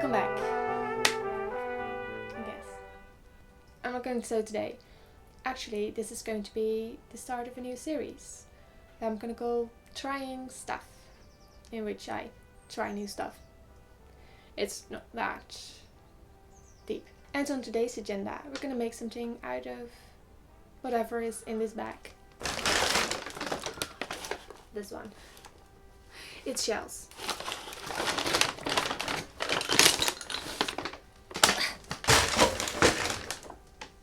Welcome back. I guess. I'm not going to say today. Actually, this is going to be the start of a new series that I'm going to call Trying Stuff, in which I try new stuff. It's not that deep. And on today's agenda, we're going to make something out of whatever is in this bag. This one. It's shells.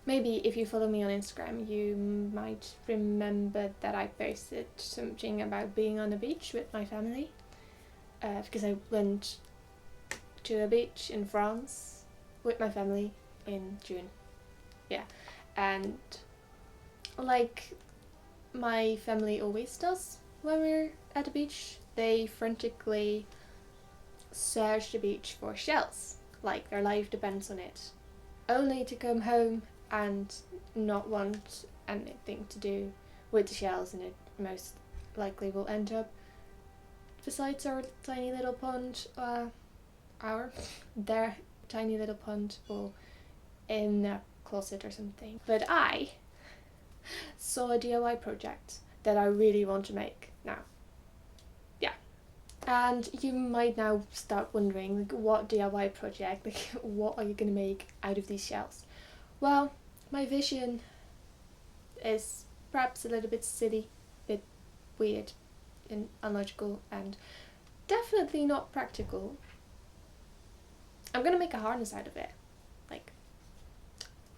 Maybe if you follow me on Instagram, you might remember that I posted something about being on a beach with my family. Because I went to a beach in France with my family in June. Yeah. And like my family always does when we're at the beach, they frantically search the beach for shells. Like their life depends on it. Only to come home and not want anything to do with the shells, and it most likely will end up besides our tiny little pond, their tiny little pond, or in a closet or something. But I saw a DIY project that I really want to make now. Yeah. And you might now start wondering, like, what DIY project, like, what are you gonna make out of these shells? Well, my vision is perhaps a little bit silly, a bit weird and illogical, and definitely not practical. I'm gonna make a harness out of it. Like,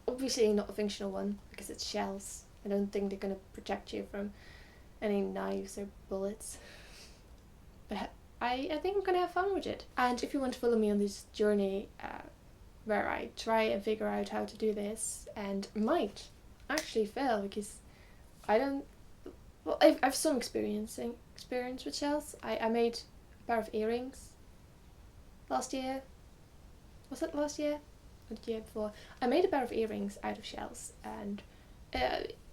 obviously not a functional one, because it's shells. I don't think they're gonna protect you from any knives or bullets. But I think I'm gonna have fun with it. And if you want to follow me on this journey, where I try and figure out how to do this, and might actually fail because I don't. Well, I've some experience with shells. I made a pair of earrings last year. Was it last year? Or the year before? I made a pair of earrings out of shells, and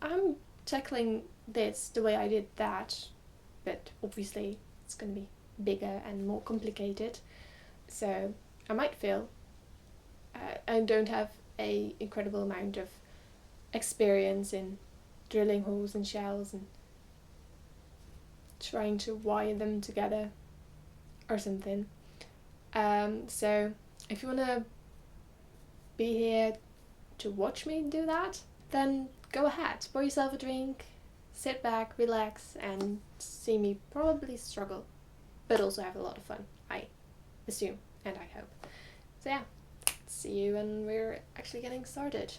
I'm tackling this the way I did that, but obviously it's gonna be bigger and more complicated, so I might fail. I don't have an incredible amount of experience in drilling holes in shells and trying to wire them together or something. So if you want to be here to watch me do that, then go ahead, pour yourself a drink, sit back, relax, and see me probably struggle, but also have a lot of fun, I assume and I hope. So yeah. See you when we're actually getting started,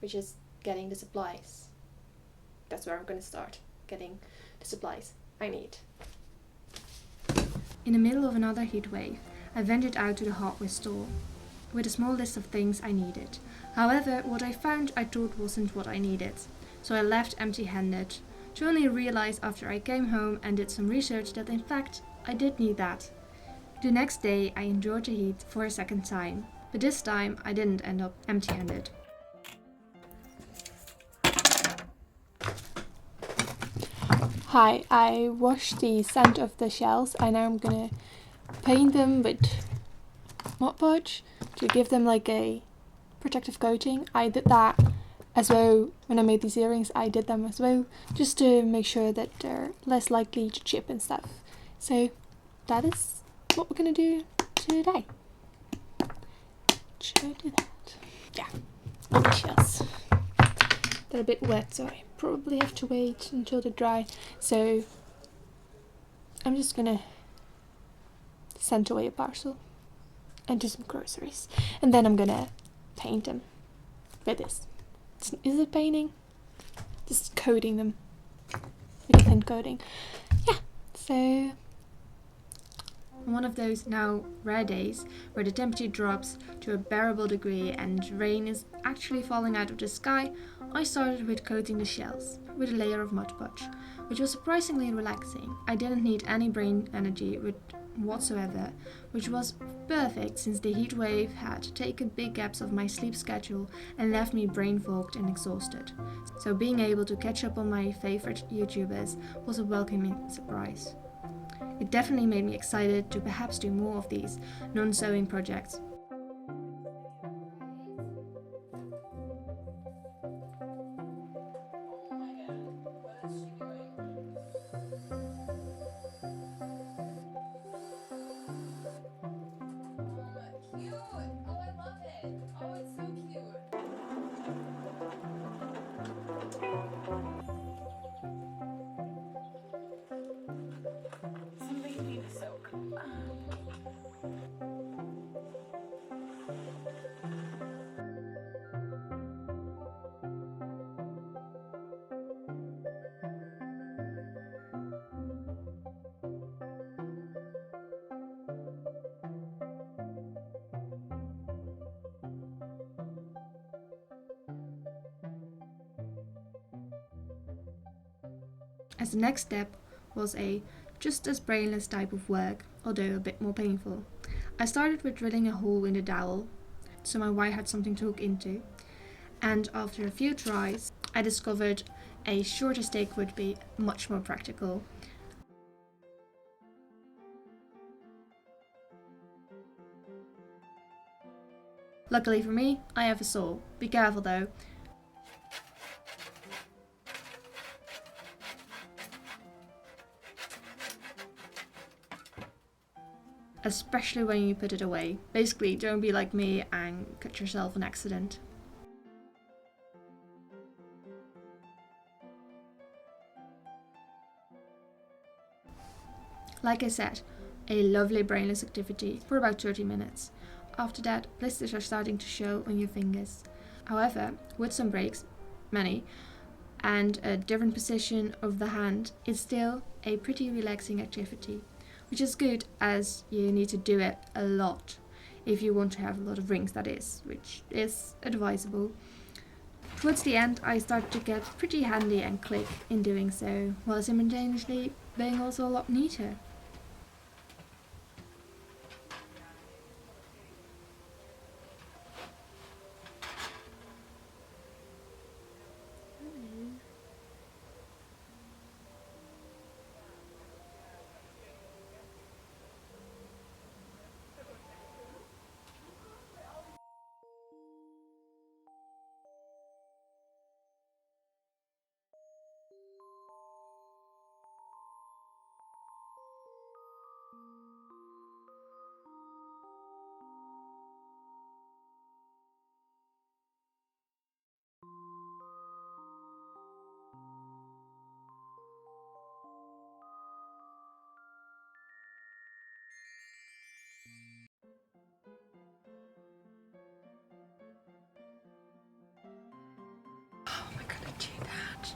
which is getting the supplies. That's where I'm going to start, getting the supplies I need. In the middle of another heat wave, I ventured out to the hardware store with a small list of things I needed. However, what I found I thought wasn't what I needed, so I left empty-handed, to only realize after I came home and did some research that in fact I did need that. The next day I endured the heat for a second time. But this time I didn't end up empty-handed. Hi, I washed the sand of the shells and now I'm gonna paint them with Mod Podge to give them like a protective coating. I did that as well when I made these earrings. I did them as well just to make sure that they're less likely to chip and stuff. So that is what we're gonna do today. Should I do that? Yeah, all the shells. They're a bit wet, so I probably have to wait until they dry. So I'm just gonna send away a parcel and do some groceries. And then I'm gonna paint them with this. Is it painting? Just coating them with a thin coating. Yeah, so On one of those now rare days where the temperature drops to a bearable degree and rain is actually falling out of the sky, I started with coating the shells with a layer of Mod Podge, which was surprisingly relaxing. I didn't need any brain energy whatsoever, which was perfect since the heat wave had taken big gaps of my sleep schedule and left me brain fogged and exhausted. So being able to catch up on my favorite YouTubers was a welcoming surprise. It definitely made me excited to perhaps do more of these non-sewing projects. As the next step was a just as brainless type of work, although a bit more painful. I started with drilling a hole in the dowel, so my wire had something to hook into, and after a few tries, I discovered a shorter stick would be much more practical. Luckily for me, I have a saw. Be careful though. Especially when you put it away. Basically, don't be like me and cut yourself an accident. Like I said, a lovely brainless activity for about 30 minutes. After that, blisters are starting to show on your fingers. However, with some breaks, many, and a different position of the hand, it's still a pretty relaxing activity, which is good as you need to do it a lot if you want to have a lot of rings, that is, which is advisable. Towards the end, I started to get pretty handy and quick in doing so, while simultaneously being also a lot neater. How am I gonna do that?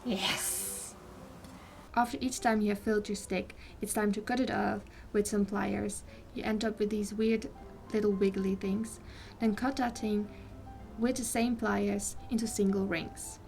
Yes! After each time you have filled your stick, it's time to cut it off with some pliers. You end up with these weird little wiggly things. Then cut that thing with the same pliers into single rings.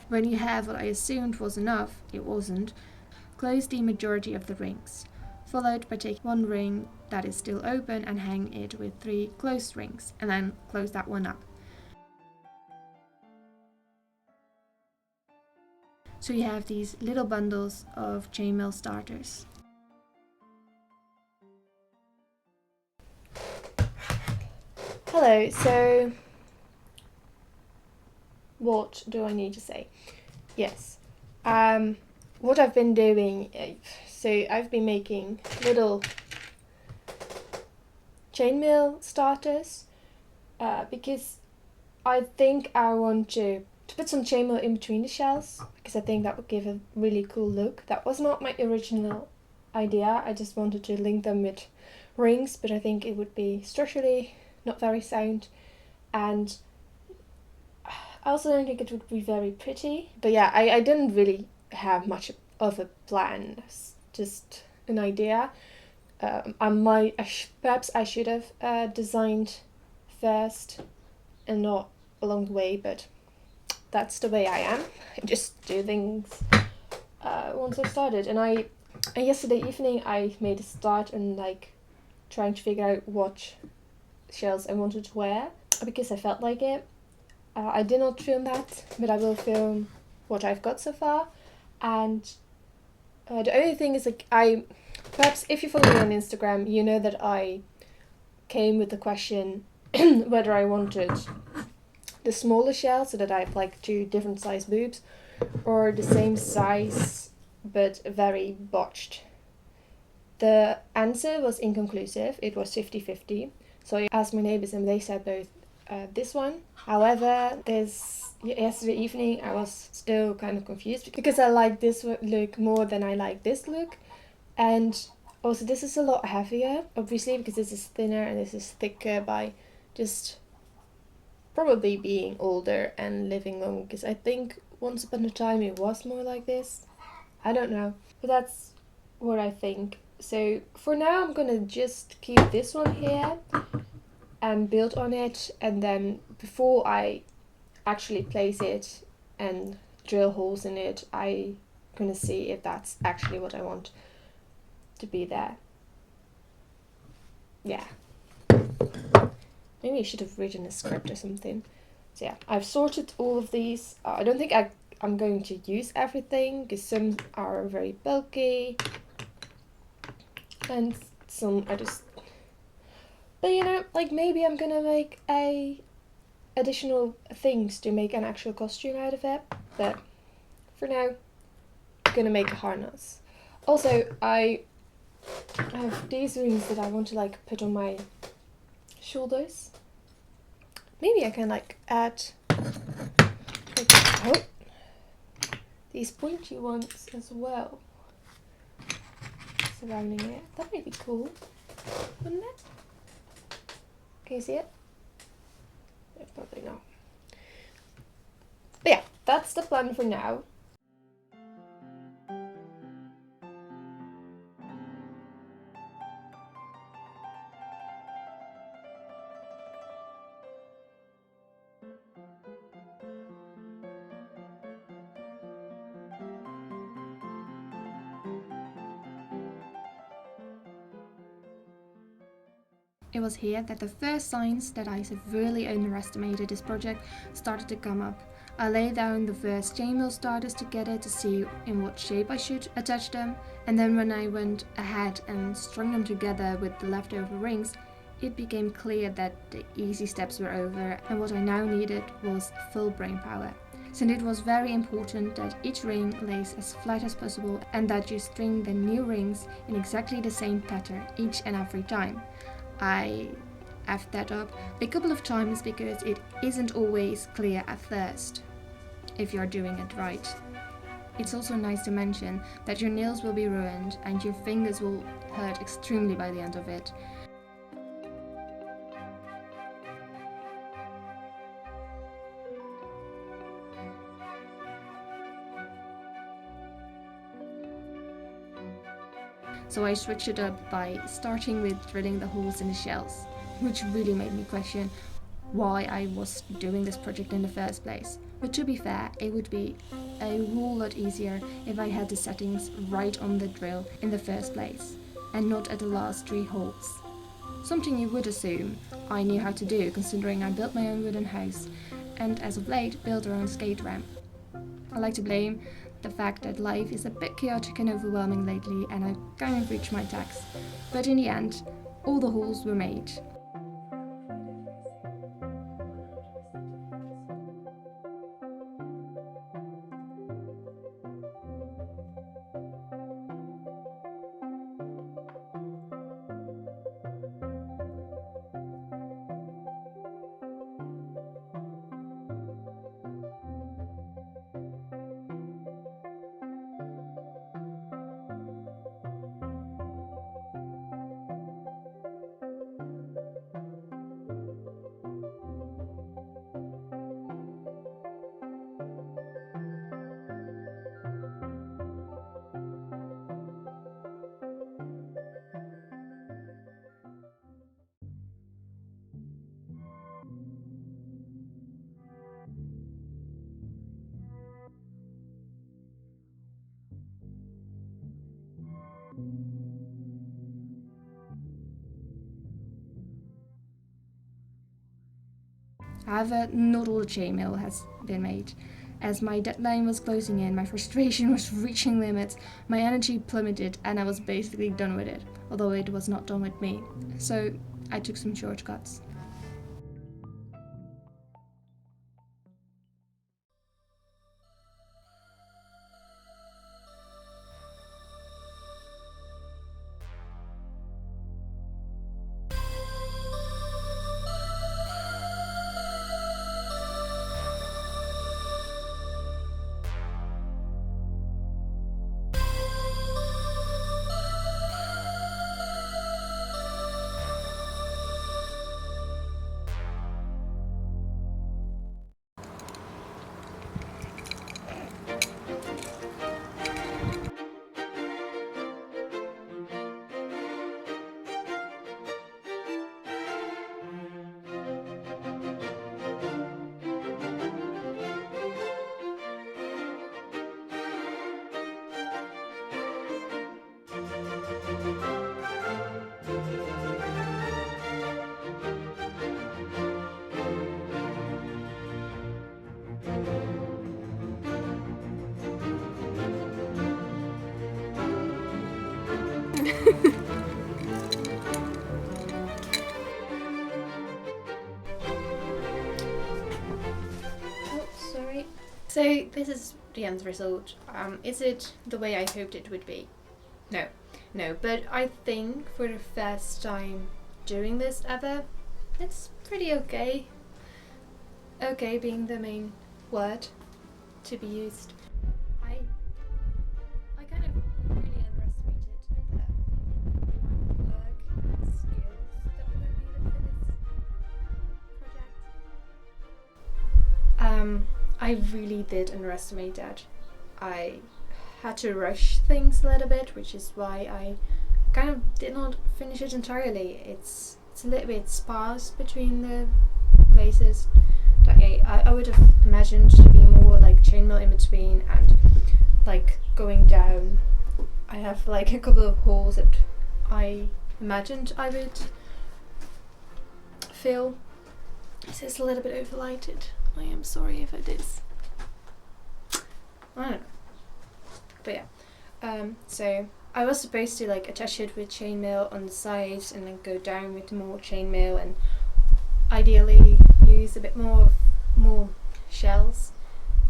When you have what I assumed was enough, it wasn't, close the majority of the rings, followed by taking one ring that is still open and hang it with 3 closed rings, and then close that one up. So you have these little bundles of chainmail starters. Hello, so what do I need to say? Yes. What I've been doing, so I've been making little chainmail starters because I think I want to to put some chainmail in between the shells, because I think that would give a really cool look. That was not my original idea. I just wanted to link them with rings, but I think it would be structurally not very sound, and I also don't think it would be very pretty. But yeah, I didn't really have much of a plan, just an idea. Perhaps I should have designed first and not along the way, but that's the way I am. I just do things once I've started. And yesterday evening I made a start and like trying to figure out what shells I wanted to wear because I felt like it. I did not film that, but I will film what I've got so far. And the only thing is, like, perhaps if you follow me on Instagram, you know that I came with the question whether I wanted the smaller shell, so that I have like 2 different size boobs, or the same size but very botched. The answer was inconclusive. It was 50-50. So I asked my neighbors and they said both this one. However, yesterday evening I was still kind of confused because I like this look more than I like this look. And also this is a lot heavier, obviously, because this is thinner and this is thicker by just probably being older and living long, because I think once upon a time it was more like this. I don't know, but that's what I think. So for now I'm gonna just keep this one here and build on it, and then before I actually place it and drill holes in it, I'm gonna see if that's actually what I want to be there. Yeah. Maybe I should have written a script or something. So yeah, I've sorted all of these. I don't think I'm going to use everything because some are very bulky and some are just... But you know, like maybe I'm gonna make additional things to make an actual costume out of it. But for now, I'm gonna make a harness. Also, I have these rings that I want to like put on my shoulders. Maybe I can like add like, these pointy ones as well surrounding it. That might be cool, wouldn't it? Can you see it? Yeah, probably not. But yeah, that's the plan for now. It was here that the first signs that I severely underestimated this project started to come up. I laid down the first chainmail starters together to see in what shape I should attach them, and then when I went ahead and strung them together with the leftover rings, it became clear that the easy steps were over, and what I now needed was full brain power. Since it was very important that each ring lays as flat as possible and that you string the new rings in exactly the same pattern each and every time. I effed that up a couple of times because it isn't always clear at first if you're doing it right. It's also nice to mention that your nails will be ruined and your fingers will hurt extremely by the end of it. So I switched it up by starting with drilling the holes in the shells, which really made me question why I was doing this project in the first place. But to be fair, it would be a whole lot easier if I had the settings right on the drill in the first place, and not at the last 3 holes. Something you would assume I knew how to do, considering I built my own wooden house, and as of late built our own skate ramp. I like to blame the fact that life is a bit chaotic and overwhelming lately, and I kind of reached my tax. But in the end, all the holes were made. However, not all the chainmail has been made. As my deadline was closing in, my frustration was reaching limits, my energy plummeted, and I was basically done with it, although it was not done with me. So I took some shortcuts. Oh, sorry. So this is the end result. Is it the way I hoped it would be? No, but I think for the first time doing this ever, it's pretty okay. Okay being the main word to be used. I kind of really underestimated the work and skills that were needed for this project. I really did underestimate that. I had to rush things a little bit, which is why I kind of did not finish it entirely. It's a little bit sparse between the places that I would have imagined to be more like chainmail in between and like going down. I have like a couple of holes that I imagined I would fill. This is a little bit overlighted. I am sorry if it is. I don't know. But yeah. So I was supposed to like attach it with chainmail on the sides and then go down with more chainmail and ideally use a bit more shells.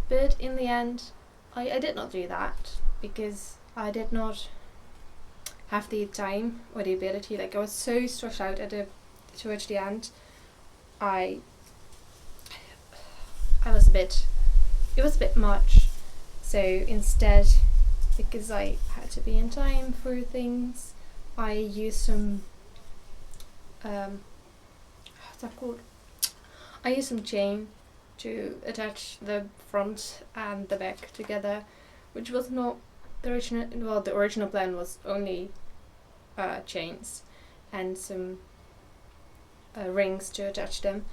But in the end I did not do that because I did not have the time or the ability. Like I was so stressed out towards the end. It was a bit much. So instead, because I had to be in time for things, I used some what's that called? I used some chain to attach the front and the back together, which was not the original. Well, the original plan was only chains and some rings to attach them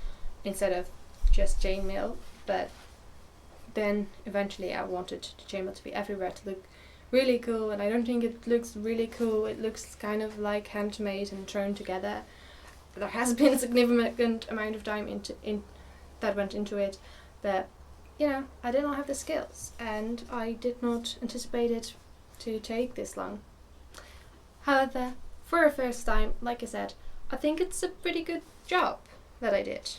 instead of just chainmail. But then eventually I wanted the chainmail to be everywhere to look really cool, and I don't think it looks really cool. It looks kind of like handmade and thrown together. There has been a significant amount of time that went into it, but you know, I did not have the skills and I did not anticipate it to take this long. However, for a first time, like I said, I think it's a pretty good job that I did,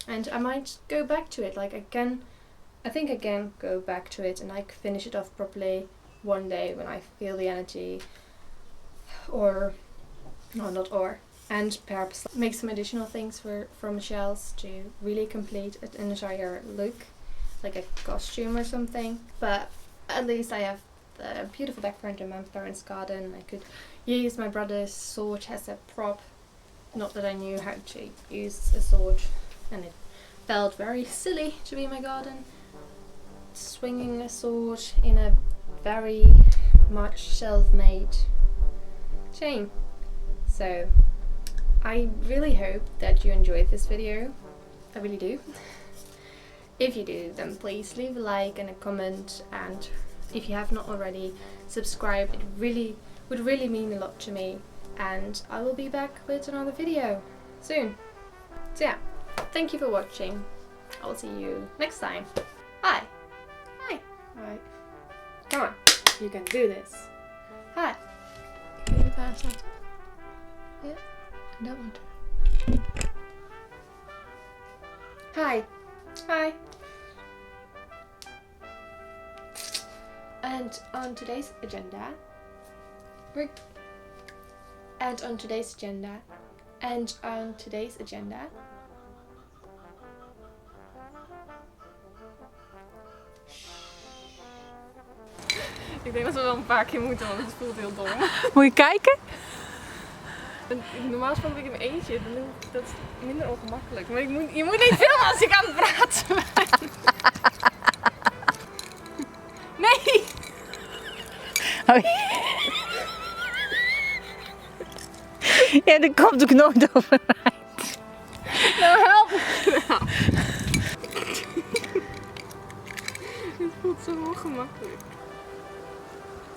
and I might go back to it. Like I think I can go back to it and like finish it off properly one day when I feel the energy, and perhaps make some additional things from shells to really complete an entire look, like a costume or something. But at least I have the beautiful background in my parents' garden. I could use my brother's sword as a prop. Not that I knew how to use a sword, and it felt very silly to be in my garden swinging a sword in a very much self-made chain. So I really hope that you enjoyed this video. I really do. If you do, then please leave a like and a comment, and if you have not already, subscribe. It would really mean a lot to me, and I will be back with another video soon. So yeah, thank you for watching. I'll see you next time. Hi. Hi. Alright. Come on. You can do this. Hi. Can you pass that? Yeah. I don't want to. Hi. Hi. And on today's agenda, Ik denk dat we wel een paar keer moeten, want het voelt heel dom. Moet je kijken? Normaal gesproken ben ik in mijn eentje, dat is minder ongemakkelijk. Maar je moet niet filmen als ik aan het praten ben. Nee! Oh. Ja, daar komt ook nooit overeind. Nou, help me nou. Het voelt zo ongemakkelijk.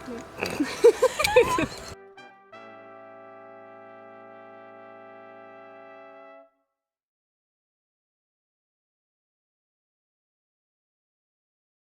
Nee.